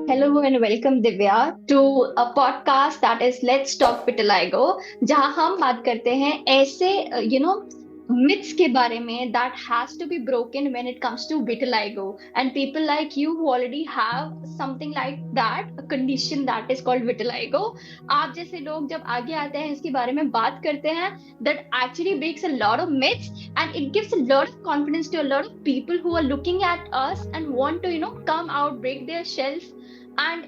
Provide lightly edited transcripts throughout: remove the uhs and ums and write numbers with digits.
Hello and welcome Divya to a podcast that is Let's Talk Vitiligo जहाँ हम बात करते हैं ऐसे myths के बारे में that has to be broken when it comes to vitiligo and people like you who already have something like that a condition that is called vitiligo आप जैसे लोग जब आगे आते हैं इसके बारे में बात करते हैं that actually breaks a lot of myths and it gives a lot of confidence to a lot of people who are looking at us and want to come out break their shells and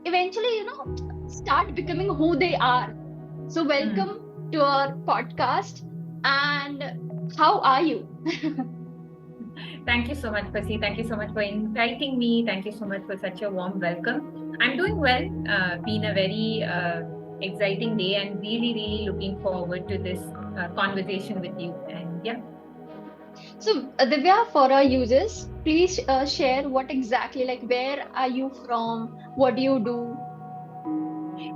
eventually start becoming who they are. So welcome Mm. to our podcast. And how are you? Thank you so much, Percy. Thank you so much for inviting me. Thank you so much for such a warm welcome. I'm doing well. Been a very exciting day and really looking forward to this conversation with you. And yeah. So Divya, for our users, please share what exactly, like where are you from, what do you do?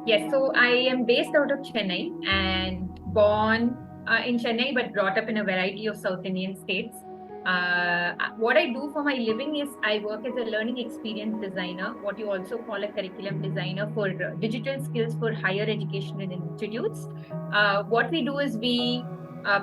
Yes, so I am based out of Chennai and born in Chennai, but brought up in a variety of South Indian states. What I do for my living is I work as a learning experience designer, what you also call a curriculum designer for digital skills for higher education and institutes. What we do is we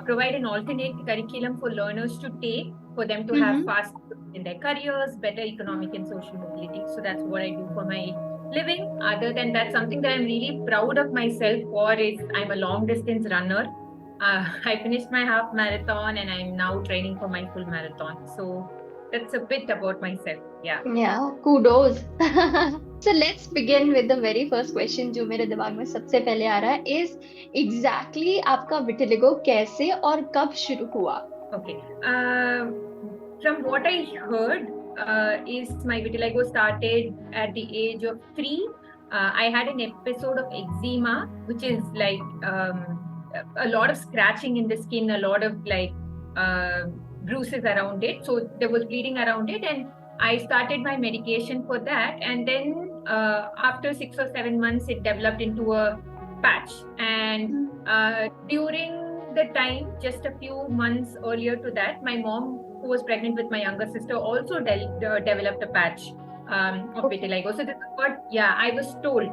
provide an alternate curriculum for learners to take for them to have Mm-hmm. fast growth in their careers, better economic and social mobility. So that's what I do for my living. Other than that, something that I'm really proud of myself for is I'm a long distance runner. I finished my half marathon and I'm now training for my full marathon. So that's a bit about myself. Yeah. Yeah, kudos. So let's begin with the very first question जो मेरे दिमाग में सबसे पहले आ रहा है is exactly आपका vitiligo कैसे और कब शुरू हुआ? Okay. From what I heard, is my vitiligo started at the age of 3. I had an episode of eczema, which is like a lot of scratching in the skin, a lot of like uh, bruises around it. So there was bleeding around it, and I started my medication for that. And then after 6 or 7 months, it developed into a patch. And during the time, just a few months earlier to that, my mom, who was pregnant with my younger sister, also developed a patch of Okay. vitiligo. So this is what, yeah, I was told.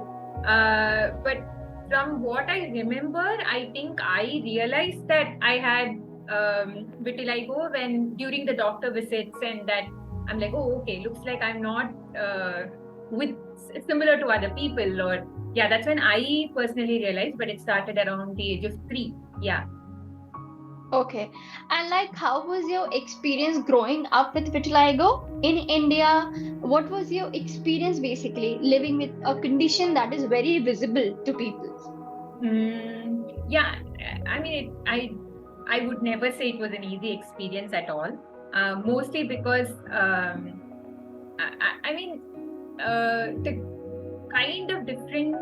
But from what I remember, I think I realized that I had vitiligo when during the doctor visits, and that I'm like, oh, okay, looks like I'm not with similar to other people, or yeah, that's when I personally realized. But it started around the age of 3. Yeah. Okay. And like, how was your experience growing up with vitiligo in India? What was your experience basically living with a condition that is very visible to people? Yeah, I mean, I would never say it was an easy experience at all. Mostly because I mean, the kind of different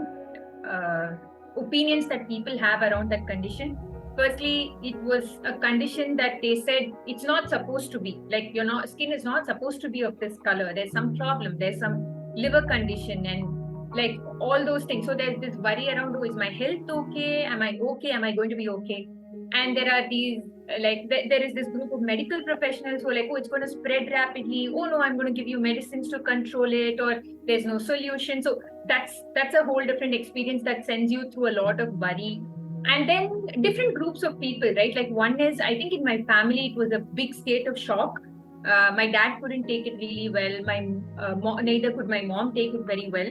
uh, opinions that people have around that condition. Firstly, it was a condition that they said it's not supposed to be. Like your not, skin is not supposed to be of this color. There's some problem. There's some liver condition and like all those things. So there's this worry around, oh, is my health okay? Am I okay? Am I going to be okay? And there are these there is this group of medical professionals who are like, oh, it's going to spread rapidly. Oh no, I'm going to give you medicines to control it, or there's no solution. So that's a whole different experience that sends you through a lot of worry. And then different groups of people, right? Like one is, I think in my family it was a big state of shock. My dad couldn't take it really well. Neither could my mom take it very well.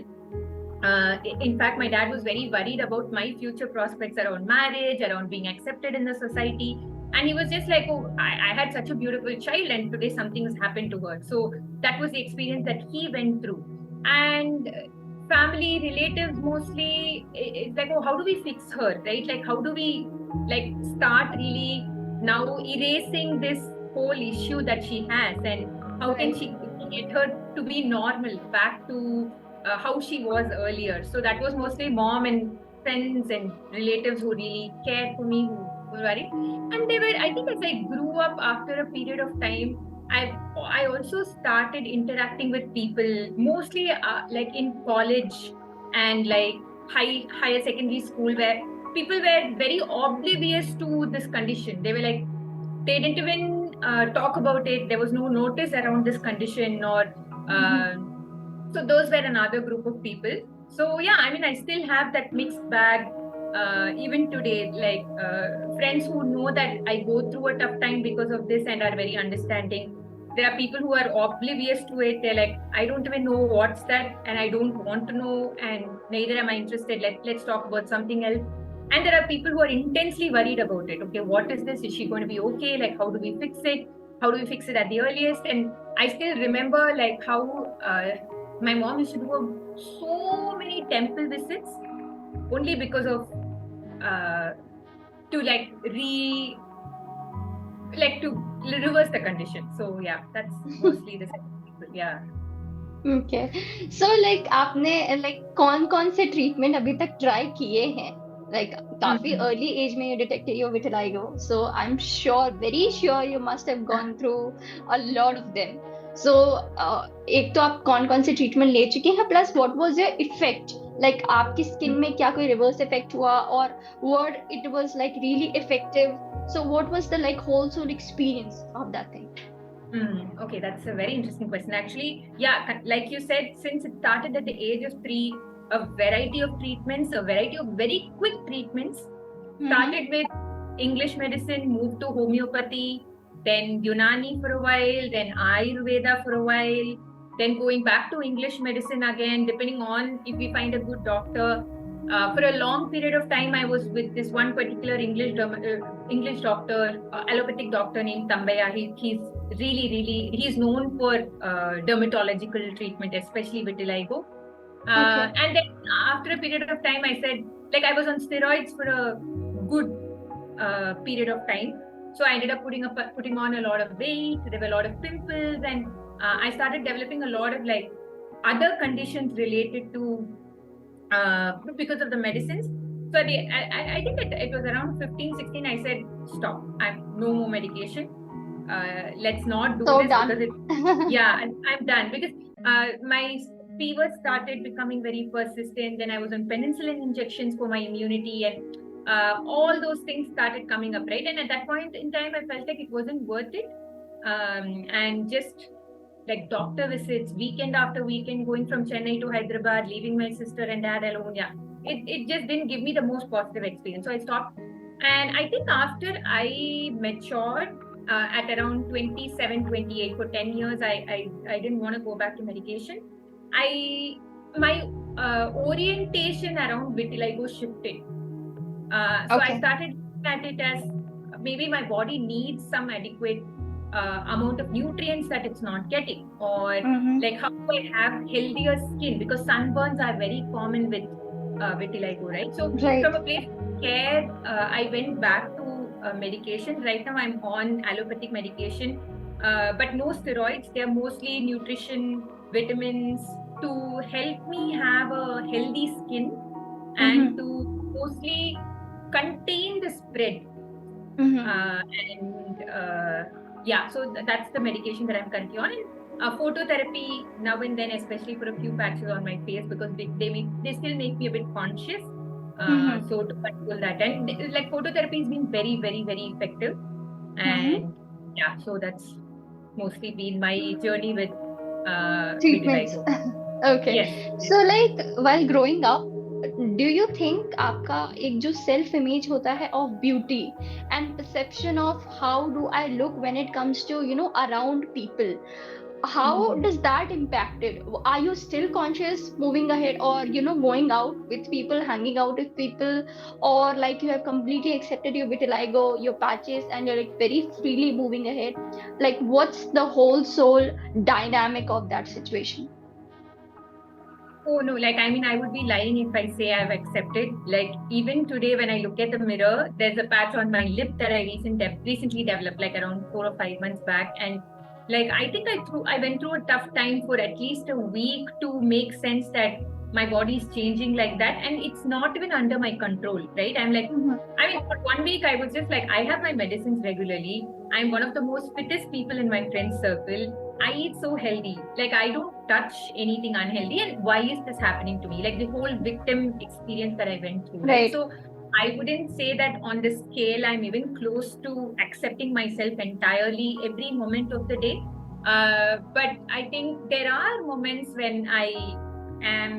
In fact, my dad was very worried about my future prospects around marriage, around being accepted in the society. And he was just like, oh, I had such a beautiful child, and today something has happened to her. So that was the experience that he went through. And family, relatives mostly, it's like, oh, how do we fix her, right? Like, how do we like start really now erasing this whole issue that she has, and how can Right. she get her to be normal, back to how she was earlier. So that was mostly mom and friends and relatives who really cared for me, who were worried. And they were, I think, as I grew up after a period of time, I also started interacting with people, mostly like in college and like higher secondary school, where people were very oblivious to this condition. They were like, they didn't even talk about it. There was no notice around this condition, or Mhm. uh, So those were another group of people. So yeah, I mean, I still have that mixed bag even today. Like friends who know that I go through a tough time because of this and are very understanding. There are people who are oblivious to it. They're like, I don't even know what's that, and I don't want to know, and neither am I interested. Let's talk about something else. And there are people who are intensely worried about it. Okay, what is this? Is she going to be okay? Like, how do we fix it? How do we fix it at the earliest? And I still remember like how my mom used to do so many temple visits only because of to to reverse the condition. So yeah, that's mostly the second people. Yeah. Okay. So like आपने like कौन-कौन से treatment अभी तक try किए हैं? Like काफी Mm-hmm. early age में you detected your vitiligo. So I'm sure, very sure you must have gone through a lot of them. So एक तो आप कौन-कौन से treatment ले चुके हैं plus what was your effect? Like आपकी skin में क्या कोई reverse effect हुआ or what it was like really effective? So what was the like whole soul experience of that thing? Okay, that's a very interesting question. Actually, yeah, like you said, since it started at the age of 3, a variety of treatments, a variety of very quick treatments. Started with English medicine, moved to homeopathy, then Unani for a while, then Ayurveda for a while, then going back to English medicine again, depending on if we find a good doctor. For a long period of time, I was with this one particular English doctor, allopathic doctor named Tambaya. He's he's known for dermatological treatment, especially vitiligo. Okay. And then after a period of time, I said, like I was on steroids for a good period of time. So I ended up putting on a lot of weight. There were a lot of pimples, and I started developing a lot of like other conditions related to because of the medicines. So I think it was around 15, 16. I said, stop. I'm no more medication. Let's not do So this because it. done. Yeah, I'm done because my fever started becoming very persistent. Then I was on penicillin injections for my immunity, and all those things started coming up, right? And at that point in time, I felt like it wasn't worth it. And just like doctor visits, weekend after weekend, going from Chennai to Hyderabad, leaving my sister and dad alone. Yeah, it just didn't give me the most positive experience. So I stopped. And I think after I matured at around 27, 28, for 10 years, I didn't want to go back to medication. My orientation around vitiligo shifted. So I Okay. started looking at it as maybe my body needs some adequate amount of nutrients that it's not getting, or Mm-hmm. like how do I have healthier skin, because sunburns are very common with vitiligo, right? So from Right. a place of care, I went back to medication. Right now I'm on allopathic medication, but no steroids. They're mostly nutrition, vitamins to help me have a healthy skin and Mm-hmm. to mostly contain the spread. Mm-hmm. And yeah, so that's the medication that I'm currently on. And phototherapy now and then, especially for a few patches on my face, because they still make me a bit conscious. Mm-hmm. So to control that, and like phototherapy has been very, very, very effective. Mm-hmm. And yeah, so that's mostly been my journey with Treatments. vitiligo. Okay. Yes, yes. So like while growing up, do you think आपका एक जो self image होता है of beauty and perception of how do I look when it comes to around people, how Mhm. does that impact it? Are you still conscious moving ahead or going out with people, hanging out with people, or like you have completely accepted your vitiligo, your patches, and you're like very freely moving ahead? Like what's the whole soul dynamic of that situation? Oh no, like I mean, I would be lying if I say I've accepted. Like even today, when I look at the mirror, there's a patch on my lip that I recently developed, like around 4 or 5 months back, and like I think I went through a tough time for at least a week to make sense that my body is changing like that, and it's not even under my control, right? I'm like, Mhm. I mean, for 1 week I was just like, I have my medicines regularly. I'm one of the most fittest people in my friend circle. I eat so healthy. Like I don't touch anything unhealthy. And why is this happening to me? Like the whole victim experience that I went through, right? Right. So I wouldn't say that on the scale I'm even close to accepting myself entirely every moment of the day. But I think there are moments when I am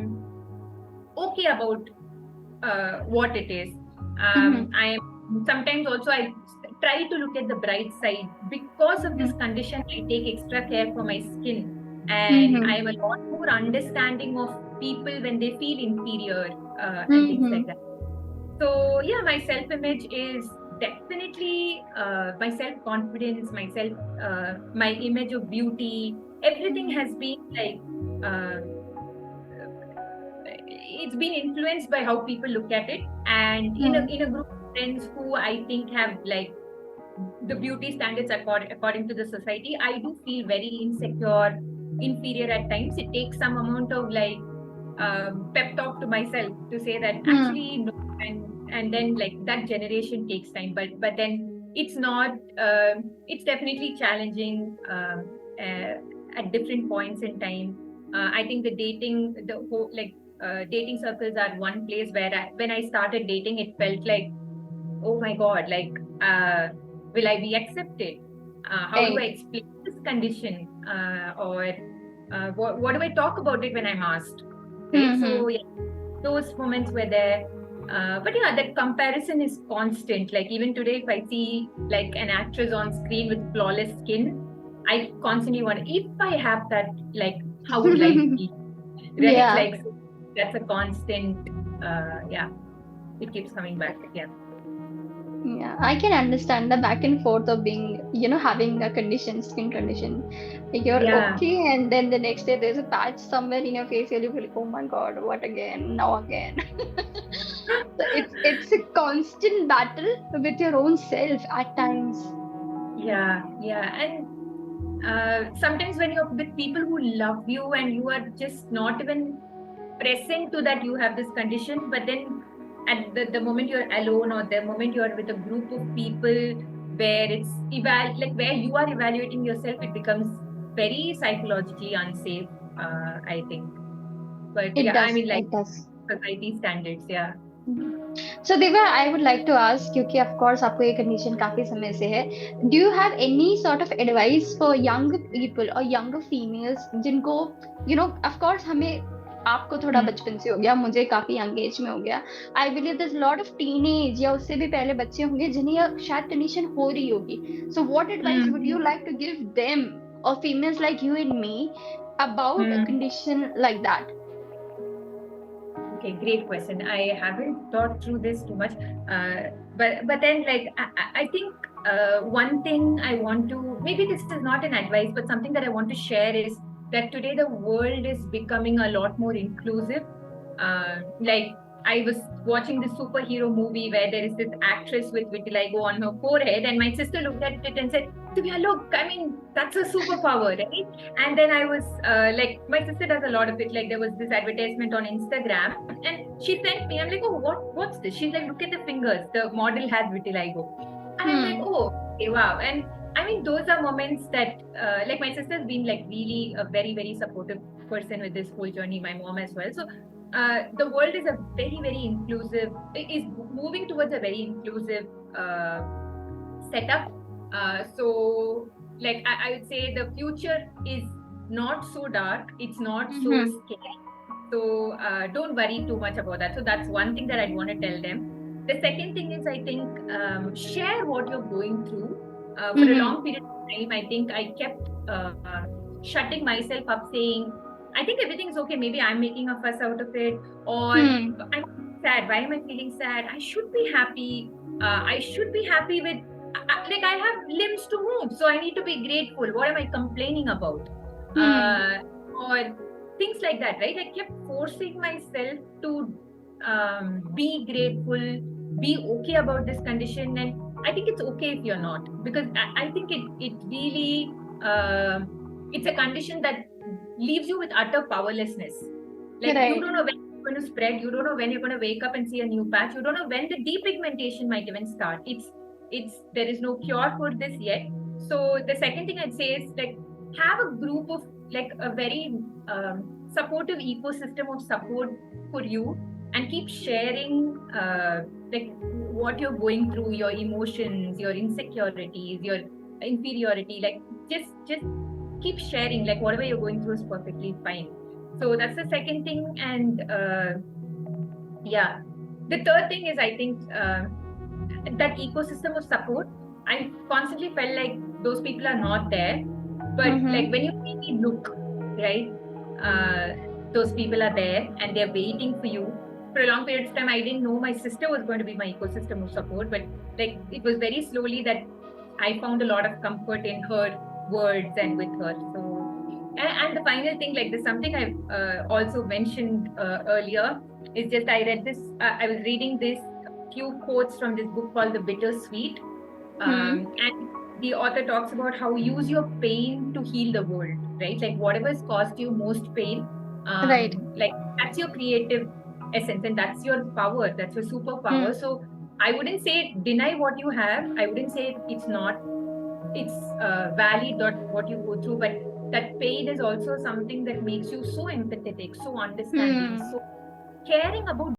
okay about what it is. Mm-hmm. I am sometimes also I try to look at the bright side. Because of this Mm-hmm. condition, I take extra care for my skin, and I am a Mm-hmm. lot more understanding of people when they feel inferior, and things like Mm-hmm. that. So yeah, my self image is definitely my self confidence, my image of beauty. Everything has been like. Uh, it's been influenced by how people look at it, and in a group of friends who I think have like the beauty standards according to the society, I do feel very insecure, inferior at times. It takes some amount of like pep talk to myself to say that Mm-hmm. actually no, and then like that generation takes time, but then it's not it's definitely challenging at different points in time. I think the whole like dating circles are one place where when I started dating, it felt like, oh my god, like will I be accepted? How do I Right. explain this condition? Or what do I talk about it when I'm asked? Right. So Mm-hmm. yeah, those moments were there. But yeah, that comparison is constant. Like even today, if I see like an actress on screen with flawless skin, I constantly wonder if I have that, like how would life be? Right? Yeah. Like so that's a constant. Yeah, it keeps coming back. Yeah. Yeah, I can understand the back and forth of being, having a condition, skin condition. Like you're Yeah. okay, and then the next day there's a patch somewhere in your face, you'll be like, oh my God, what again? Now again. So it's a constant battle with your own self at times. Yeah, yeah. And sometimes when you're with people who love you and you are just not even present to that you have this condition, but then at the moment you're alone or the moment you're with a group of people where like where you are evaluating yourself, it becomes very psychologically unsafe, I think. But It yeah, I does, mean, like it does. society standards, yeah. So Divya, I would like to ask, क्योंकि of course आपको ये condition काफी समय से है, do you have any sort of advice for young people or younger females जिनको, of course हमें, आपको थोड़ा Hmm. बचपन से हो गया, मुझे काफी यंग एज में हो गया, I believe there's a lot of teenage या उससे भी पहले बच्चे होंगे जिन्हें यह शायद कंडीशन हो रही होगी. So what advice would you Hmm. like to give them or females like you and me about a Hmm. condition like that? Okay, great question. I haven't thought through this too much, but then like I think one thing I want to, maybe this is not an advice, but something that I want to share is that today the world is becoming a lot more inclusive. Like I was watching this superhero movie where there is this actress with vitiligo on her forehead, and my sister looked at it and said, "Divya, look, I mean that's a superpower, right?" And then I was like, my sister does a lot of it. Like there was this advertisement on Instagram, and she sent me. I'm like, oh, what's this? She's like, look at the fingers. The model has vitiligo, and I'm like, Hmm. oh, okay, wow. And I mean, those are moments that, like, my sister's been like really a very very supportive person with this whole journey. My mom as well. So. The world is a very very inclusive, is moving towards a very inclusive uh, setup. So, like I would say, the future is not so dark. It's not so Mm-hmm. scary. So don't worry too much about that. So that's one thing that I'd want to tell them. The second thing is, I think, share what you're going through. For a long Mm-hmm. period of time, I think I kept shutting myself up, saying, "I think everything's okay. Maybe I'm making a fuss out of it, or Hmm. I'm sad. Why am I feeling sad? I should be happy. I should be happy with like I have limbs to move, so I need to be grateful. What am I complaining about?" Hmm. Uh, or things like that, right? I kept forcing myself to be grateful, be okay about this condition, and I think it's okay if you're not, because I think it really uh, it's a condition that leaves you with utter powerlessness. Like you Right. don't know when it's going to spread, you don't know when you're going to wake up and see a new patch, you don't know when the depigmentation might even start. It's there is no cure for this yet. So the second thing I'd say is like have a group of like a very supportive ecosystem of support for you, and keep sharing like what you're going through, your emotions, your insecurities, your inferiority. Like just keep sharing, like whatever you're going through is perfectly fine. So that's the second thing. And yeah, the third thing is, I think, that ecosystem of support. I constantly felt like those people are not there, but like when you really look, right, uh, those people are there and they're waiting for you for a long period of time. I didn't know my sister was going to be my ecosystem of support, but like it was very slowly that I found a lot of comfort in her words and with her. So, and the final thing, like there's something I've also mentioned earlier, is just I read this, I was reading this few quotes from this book called The Bittersweet. Hmm. And the author talks about how use your pain to heal the world, right? Like whatever has caused you most pain, Right. like that's your creative essence and that's your power, that's your superpower. Hmm. So I wouldn't say deny what you have. I wouldn't say it's not, it's valid or what you go through, but that pain is also something that makes you so empathetic, so understanding, Hmm. so caring about